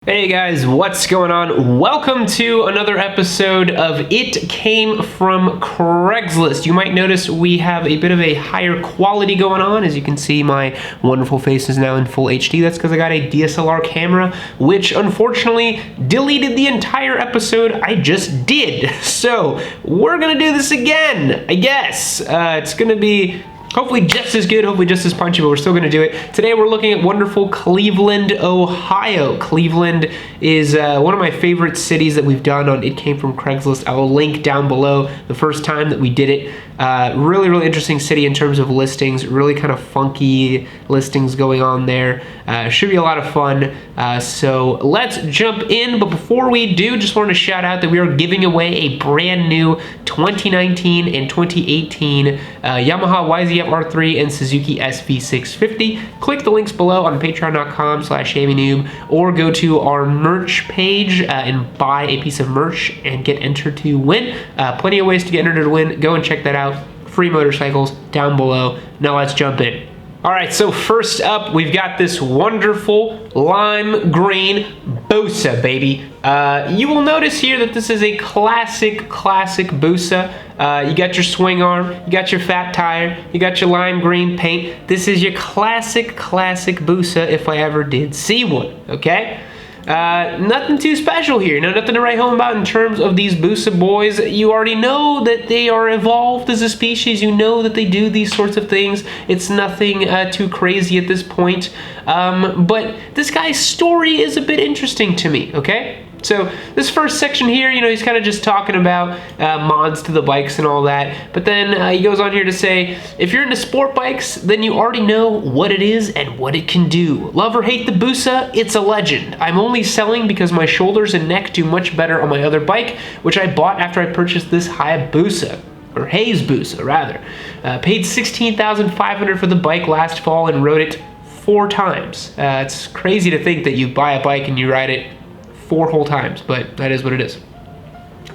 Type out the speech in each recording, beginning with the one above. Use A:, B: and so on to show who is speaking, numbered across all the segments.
A: Hey guys, what's going on? Welcome to another episode of It Came From Craigslist. You might notice we have a bit of a higher quality going on. As you can see, my wonderful face is now in full HD. That's because I got a DSLR camera, which unfortunately deleted the entire episode I just did. So we're gonna do this again, I guess. It's gonna be hopefully just as good, hopefully just as punchy, but we're still gonna do it. Today we're looking at wonderful Cleveland, Ohio. Cleveland is one of my favorite cities that we've done on It Came From Craigslist. I will link down below the first time that we did it. Really interesting city in terms of listings, really kind of funky listings going on there. Should be a lot of fun. So let's jump in, but before we do, just wanted to shout out that we are giving away a brand new 2019 and 2018 Yamaha YZF-R3 and Suzuki SV650. Click the links below on patreon.com/YammieNoob or go to our merch page and buy a piece of merch and get entered to win. Plenty of ways to get entered to win. Go and check that out. Free motorcycles down below. Now let's jump in. All right, so first up, we've got this wonderful lime green Busa, baby. You will notice here that this is a classic Busa. You got your swing arm, you got your fat tire, you got your lime green paint. This is your classic Busa if I ever did see one, okay? Nothing too special here, nothing to write home about in terms of these Busa boys. You already know that they are evolved as a species. You know that they do these sorts of things. It's nothing too crazy at this point. But this guy's story is a bit interesting to me, okay? So this first section here, he's kind of just talking about mods to the bikes and all that. But then he goes on here to say, if you're into sport bikes, then you already know what it is and what it can do. Love or hate the Busa, it's a legend. I'm only selling because my shoulders and neck do much better on my other bike, which I bought after I purchased this Hayabusa. Or Hayabusa, rather. Paid $16,500 for the bike last fall and rode it 4 times. It's crazy to think that you buy a bike and you ride it 4 whole times, but that is what it is.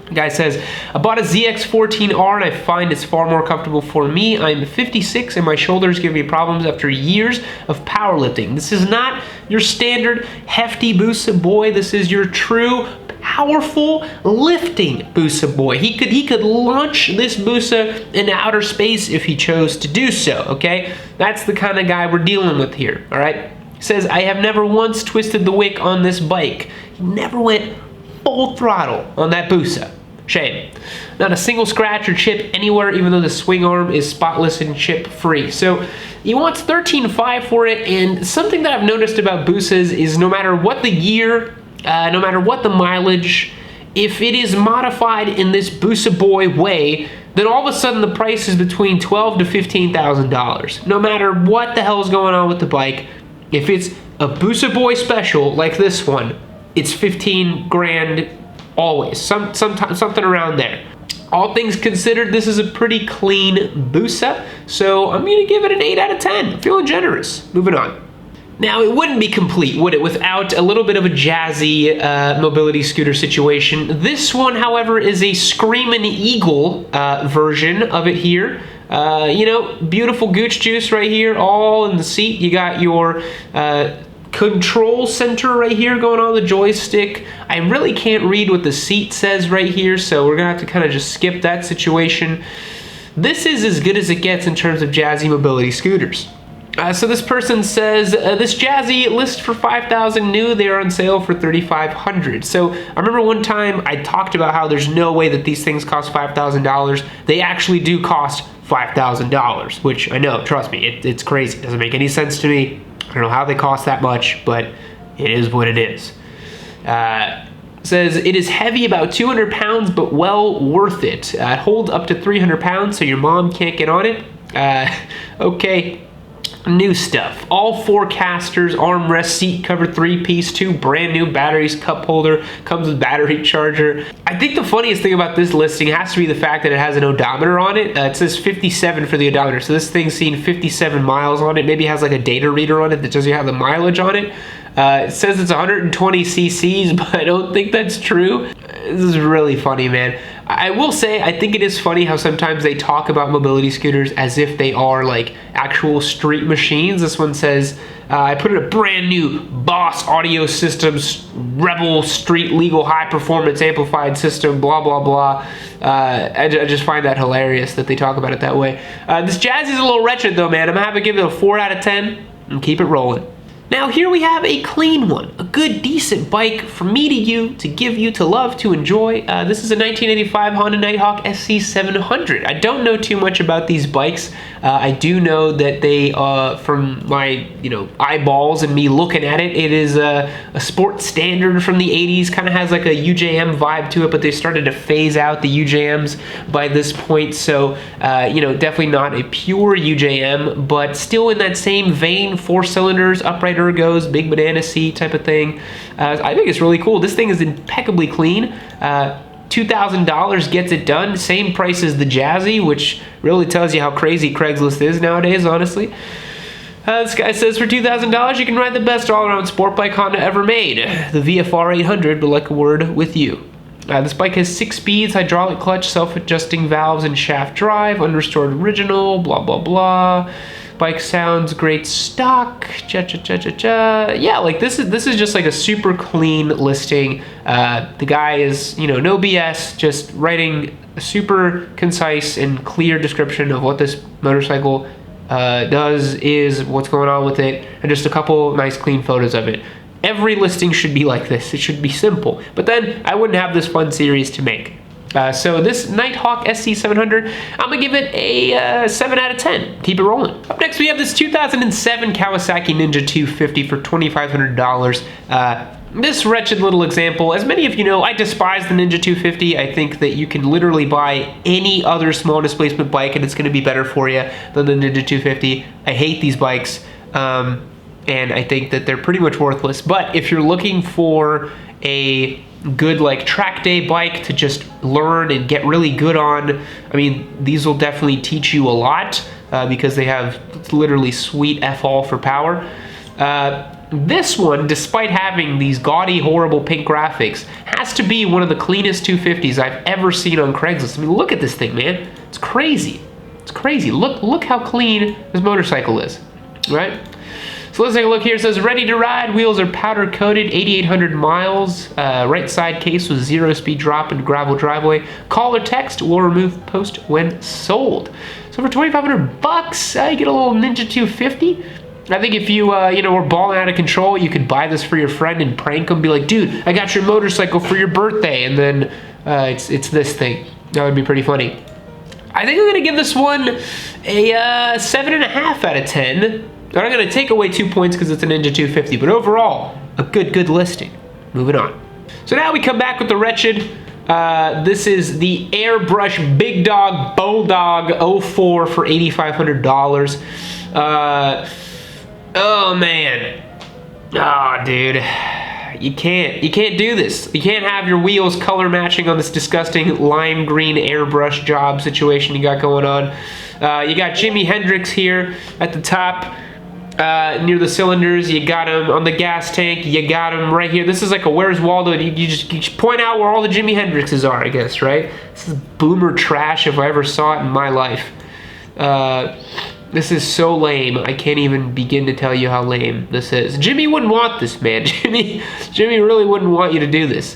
A: The guy says, I bought a ZX14R and I find it's far more comfortable for me. I'm 56 and my shoulders give me problems after years of powerlifting. This is not your standard hefty Busa boy. This is your true powerful lifting Busa boy. He could launch this Busa into outer space if he chose to do so, okay? That's the kind of guy we're dealing with here, all right? Says, I have never once twisted the wick on this bike. He never went full throttle on that Busa. Shame. Not a single scratch or chip anywhere, even though the swing arm is spotless and chip free. So he wants $13,500 for it, and something that I've noticed about Busas is no matter what the year, no matter what the mileage, if it is modified in this Busa boy way, then all of a sudden the price is between $12,000 to $15,000. No matter what the hell is going on with the bike, if it's a Busa boy special like this one, it's 15 grand always, something around there. All things considered, this is a pretty clean Busa, so I'm gonna give it an 8 out of 10. I'm feeling generous. Moving on. Now, it wouldn't be complete, would it, without a little bit of a jazzy mobility scooter situation. This one, however, is a Screamin' Eagle version of it here. Beautiful gooch juice right here, all in the seat. You got your control center right here going on the joystick. I really can't read what the seat says right here, so we're gonna have to kind of just skip that situation. This is as good as it gets in terms of jazzy mobility scooters. So this person says, this Jazzy list for $5,000 new, they are on sale for $3,500. So I remember one time I talked about how there's no way that these things cost $5,000. They actually do cost $5,000, which I know, trust me, it's crazy. It doesn't make any sense to me. I don't know how they cost that much, but it is what it is. Says, it is heavy, about 200 pounds, but well worth it. It holds up to 300 pounds, so your mom can't get on it. Okay. New stuff. All 4 casters, armrest, seat cover, 3-piece, 2 brand new batteries, cup holder, comes with battery charger. I think the funniest thing about this listing has to be the fact that it has an odometer on it. It says 57 for the odometer, so this thing's seen 57 miles on it. Maybe it has like a data reader on it that tells you how the mileage on it. It says it's 120 cc's, but I don't think that's true. This is really funny, man. I will say, I think it is funny how sometimes they talk about mobility scooters as if they are like actual street machines. This one says I put in a brand new Boss Audio Systems Rebel Street Legal High Performance Amplified System, blah, blah, blah. I just find that hilarious that they talk about it that way. This Jazzy's a little wretched though, man. I'm gonna have to give it a 4 out of 10 and keep it rolling. Now here we have a clean one, a good, decent bike for me to you, to give you, to love, to enjoy. This is a 1985 Honda Nighthawk SC700. I don't know too much about these bikes. I do know that they, from my eyeballs and me looking at it, it is a sport standard from the 80s. Kind of has like a UJM vibe to it, but they started to phase out the UJMs by this point. So definitely not a pure UJM, but still in that same vein. 4 cylinders, upright ergos, big banana seat type of thing. I think it's really cool. This thing is impeccably clean. $2,000 gets it done. Same price as the Jazzy, which really tells you how crazy Craigslist is nowadays, honestly. This guy says for $2,000 you can ride the best all-around sport bike Honda ever made. The VFR 800 would like a word with you. This bike has 6 speeds, hydraulic clutch, self-adjusting valves, and shaft drive. Unrestored original, blah, blah, blah. Bike sounds great stock. Yeah, like this is just like a super clean listing. The guy is, no BS, just writing a super concise and clear description of what this motorcycle does, is, what's going on with it, and just a couple nice clean photos of it. Every listing should be like this. It should be simple. But then I wouldn't have this fun series to make. So this Nighthawk SC700, I'm going to give it a 7 out of 10. Keep it rolling. Up next, we have this 2007 Kawasaki Ninja 250 for $2,500. This wretched little example, as many of you know, I despise the Ninja 250. I think that you can literally buy any other small displacement bike and it's going to be better for you than the Ninja 250. I hate these bikes, and I think that they're pretty much worthless. But if you're looking for a good like track day bike to just learn and get really good on, I mean, these will definitely teach you a lot because they have literally sweet F-all for power. This one, despite having these gaudy, horrible pink graphics, has to be one of the cleanest 250s I've ever seen on Craigslist. I mean, look at this thing, man. It's crazy. It's crazy. Look how clean this motorcycle is, right? So let's take a look here. It says, ready to ride. Wheels are powder coated, 8,800 miles. Right side case with 0-speed drop and gravel driveway. Call or text. We'll remove post when sold. So for $2,500, you get a little Ninja 250. I think if you, were balling out of control, you could buy this for your friend and prank him. Be like, dude, I got your motorcycle for your birthday. And then it's this thing. That would be pretty funny. I think I'm going to give this one a 7.5 out of 10. I'm going to take away 2 points because it's a Ninja 250, but overall, a good listing. Moving on. So now we come back with the wretched. This is the Airbrush Big Dog Bulldog 04 for $8,500. Oh man. Oh dude. You can't do this. You can't have your wheels color matching on this disgusting lime green airbrush job situation you got going on. You got Jimi Hendrix here at the top. Near the cylinders, you got him on the gas tank, you got him right here. This is like a Where's Waldo. You just point out where all the Jimi Hendrixes are, I guess, right? This is boomer trash if I ever saw it in my life. This is so lame. I can't even begin to tell you how lame this is. Jimmy wouldn't want this, man. Jimmy really wouldn't want you to do this.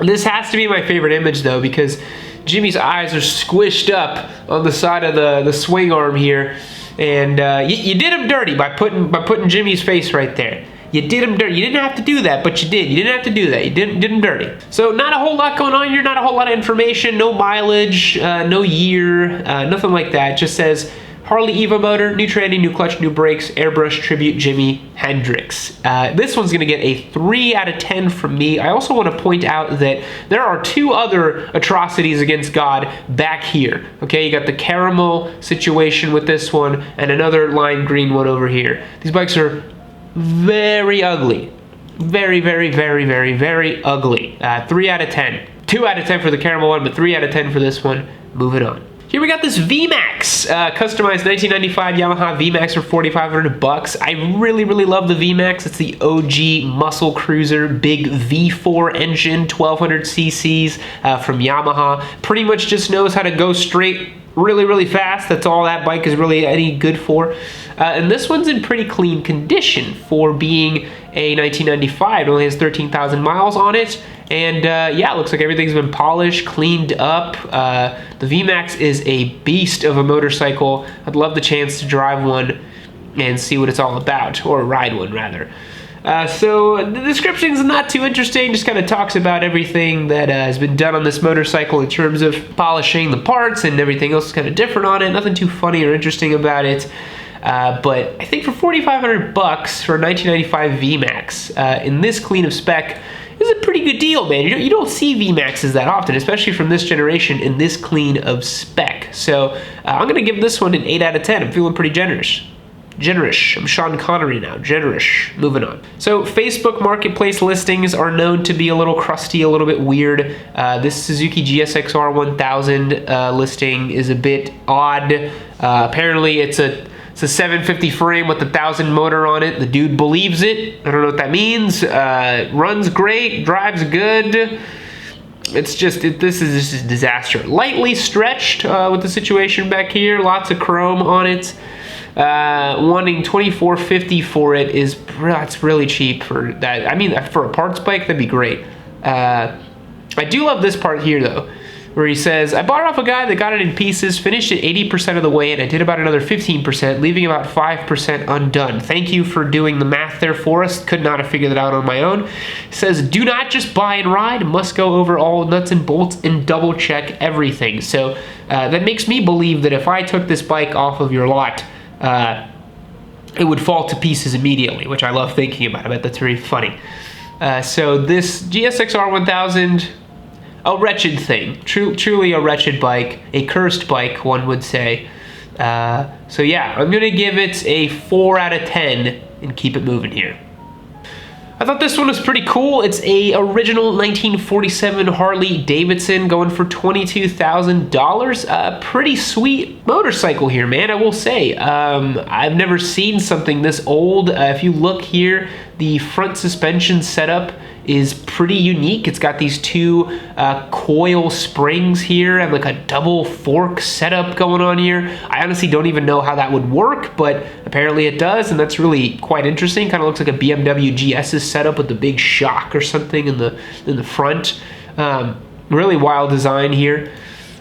A: This has to be my favorite image though, because Jimmy's eyes are squished up on the side of the swing arm here. And you did him dirty by putting Jimmy's face right there. You did him dirty. You didn't have to do that, but you did. You didn't have to do that. You did him dirty. So not a whole lot going on here. Not a whole lot of information. No mileage. No year. Nothing like that. It just says Harley Evo motor, new tranny, new clutch, new brakes, airbrush tribute Jimi Hendrix. This one's going to get a 3 out of 10 from me. I also want to point out that there are 2 other atrocities against God back here. Okay, you got the caramel situation with this one and another lime green one over here. These bikes are very ugly. Very, very, very, very, very ugly. 3 out of 10. 2 out of 10 for the caramel one, but 3 out of 10 for this one. Moving on. Here we got this VMAX, customized 1995 Yamaha VMAX for $4,500. I really love the VMAX. It's the OG muscle cruiser, big V4 engine, 1200 cc's from Yamaha. Pretty much just knows how to go straight really fast. That's all that bike is really any good for. And this one's in pretty clean condition for being a 1995. It only has 13,000 miles on it. And yeah, it looks like everything's been polished, cleaned up. The VMAX is a beast of a motorcycle. I'd love the chance to drive one and see what it's all about, or ride one rather. So the description is not too interesting, just kind of talks about everything that has been done on this motorcycle in terms of polishing the parts, and everything else is kind of different on it. Nothing too funny or interesting about it. But I think for 4,500 bucks for a 1995 VMAX in this clean of spec is a pretty good deal, man. You don't see VMAXs that often, especially from this generation in this clean of spec. So I'm gonna give this one an 8 out of 10. I'm feeling pretty generous. I'm Sean Connery now. Generous. Moving on. So Facebook Marketplace listings are known to be a little crusty, a little bit weird. This Suzuki GSXR 1000 listing is a bit odd. Apparently it's a 750 frame with a 1000 motor on it. The dude believes it. I don't know what that means. Runs great, drives good. It's just, this is just a disaster. Lightly stretched with the situation back here. Lots of chrome on it. Wanting $2,450 for it that's really cheap for that. I mean, for a parts bike, that'd be great. I do love this part here though, where he says, I bought it off a guy that got it in pieces, finished it 80% of the way, and I did about another 15%, leaving about 5% undone. Thank you for doing the math there for us. Could not have figured it out on my own. He says, do not just buy and ride, must go over all nuts and bolts and double check everything. So that makes me believe that if I took this bike off of your lot, it would fall to pieces immediately, which I love thinking about. I bet that's very funny. So this GSXR 1000, a wretched thing. Truly a wretched bike. A cursed bike, one would say. So yeah, I'm going to give it a 4 out of 10 and keep it moving here. I thought this one was pretty cool. It's a original 1947 Harley Davidson going for $22,000. Pretty sweet motorcycle here, man, I will say. I've never seen something this old. If you look here, the front suspension setup is pretty unique. It's got these two coil springs here and like a double fork setup going on here. I honestly don't even know how that would work, but apparently it does, and that's really quite interesting. Kind of looks like a BMW GS's setup with the big shock or something in the front. Really wild design here.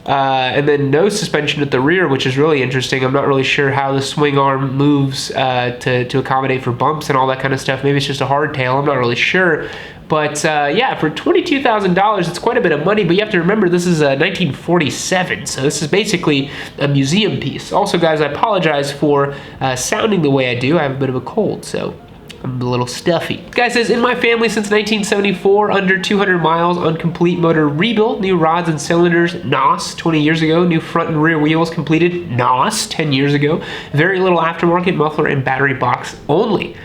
A: And then no suspension at the rear, which is really interesting. I'm not really sure how the swing arm moves to accommodate for bumps and all that kind of stuff. Maybe it's just a hardtail, I'm not really sure. But yeah, for $22,000, it's quite a bit of money, but you have to remember this is 1947, so this is basically a museum piece. Also, guys, I apologize for sounding the way I do. I have a bit of a cold, so I'm a little stuffy. This guy says, in my family since 1974, under 200 miles on complete motor rebuild, new rods and cylinders, NOS, 20 years ago, new front and rear wheels completed, NOS, 10 years ago, very little aftermarket, muffler and battery box only.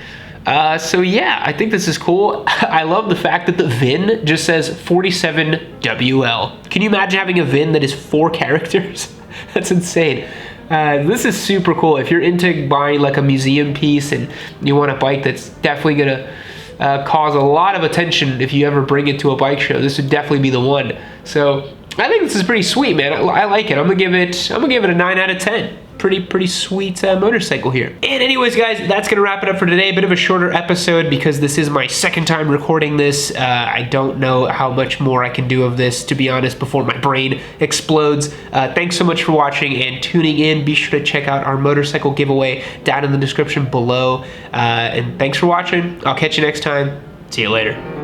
A: So yeah, I think this is cool. I love the fact that the VIN just says 47WL. Can you imagine having a VIN that is 4 characters? That's insane. This is super cool. If you're into buying like a museum piece and you want a bike that's definitely gonna cause a lot of attention if you ever bring it to a bike show, this would definitely be the one. So I think this is pretty sweet, man. I like it. I'm gonna give it a 9 out of 10. Pretty sweet motorcycle here. And anyways, guys, that's gonna wrap it up for today. A bit of a shorter episode because this is my second time recording this. I don't know how much more I can do of this, to be honest, before my brain explodes. Thanks so much for watching and tuning in. Be sure to check out our motorcycle giveaway down in the description below. And thanks for watching. I'll catch you next time. See you later.